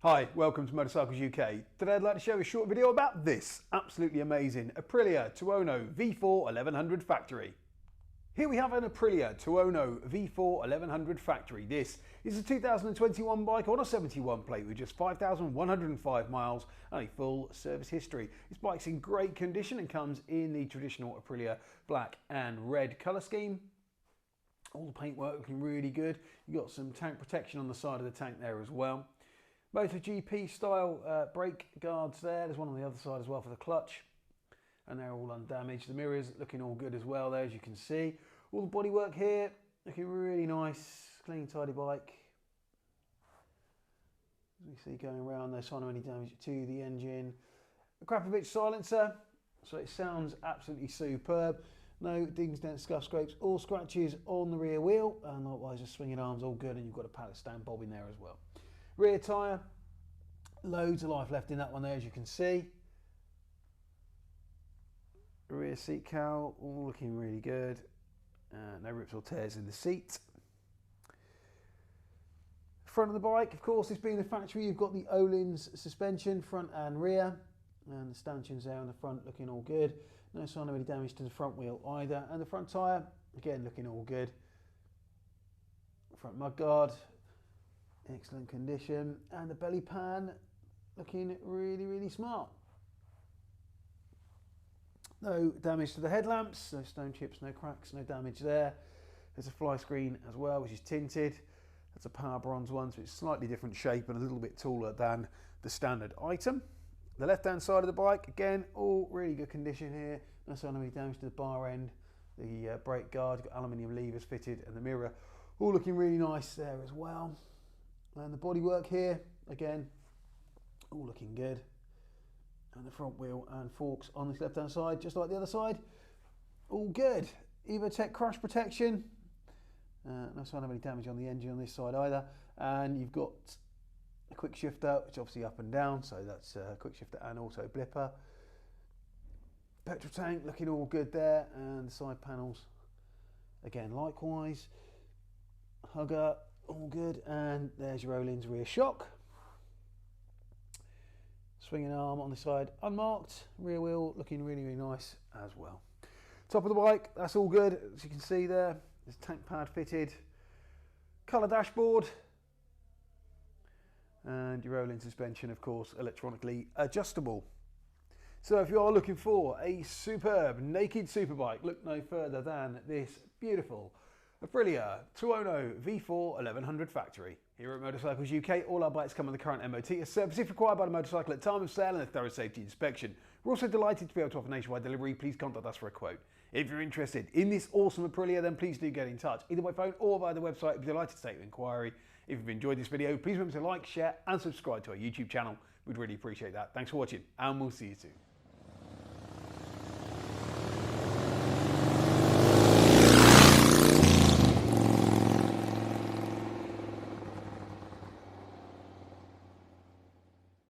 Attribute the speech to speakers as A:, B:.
A: Hi, welcome to Motorcycles UK. Today I'd like to show a short video about this absolutely amazing Aprilia Tuono V4 1100 factory. Here we have an Aprilia Tuono V4 1100 factory. This is a 2021 bike on a 71 plate with just 5,105 miles and a full service history. This bike's in great condition and comes in the traditional Aprilia black and red colour scheme. All the paintwork looking really good. You've got some tank protection on the side of the tank there as well. MotoGP style brake guards there. There's one on the other side as well for the clutch. And they're all undamaged. The mirrors looking all good as well there, as you can see. All the bodywork here looking really nice. Clean, tidy bike. As we see going around, no sign of any damage to the engine. Akrapovič silencer. So it sounds absolutely superb. No dings, dents, scuffs, scrapes or scratches on the rear wheel. And likewise, the swinging arms all good. And you've got a pallet stand bobbin there as well. Rear tyre, loads of life left in that one there, as you can see. Rear seat cowl, all looking really good. No rips or tears in the seat. Front of the bike, of course, this being the factory, you've got the Öhlins suspension, front and rear. And the stanchions there on the front looking all good. No sign of any damage to the front wheel either. And the front tyre, again, looking all good. Front mudguard. Excellent condition, and the belly pan looking really smart. No damage to the headlamps, no stone chips, no cracks, no damage there. There's a fly screen as well, which is tinted. That's a power bronze one, so it's slightly different shape and a little bit taller than the standard item. The left hand side of the bike, again, all really good condition here. No sign of any damage to the bar end. The brake guard, got aluminium levers fitted, and the mirror all looking really nice there as well. And the bodywork here, again, all looking good. And the front wheel and forks on this left-hand side, just like the other side, all good. EvoTech crash protection. No sign of any damage on the engine on this side either. And you've got a quick shifter, which is obviously up and down, so that's a quick shifter and auto blipper. Petrol tank looking all good there, and the side panels, again, likewise. Hugger. All good, and there's your Öhlins rear shock. Swinging arm on the side unmarked, rear wheel looking really nice as well. Top of the bike, that's all good, as you can see there. There's tank pad fitted, colour dashboard, and your Öhlins suspension, of course, electronically adjustable. So if you are looking for a superb naked superbike, look no further than this beautiful Aprilia Tuono V4 1100 factory. Here at Motorcycles UK, all our bikes come with the current MOT, a service if required by the motorcycle at time of sale and a thorough safety inspection. We're also delighted to be able to offer nationwide delivery. Please contact us for a quote. If you're interested in this awesome Aprilia, then please do get in touch, either by phone or via the website. We'd be delighted to take your inquiry. If you've enjoyed this video, please remember to like, share and subscribe to our YouTube channel. We'd really appreciate that. Thanks for watching, and we'll see you soon.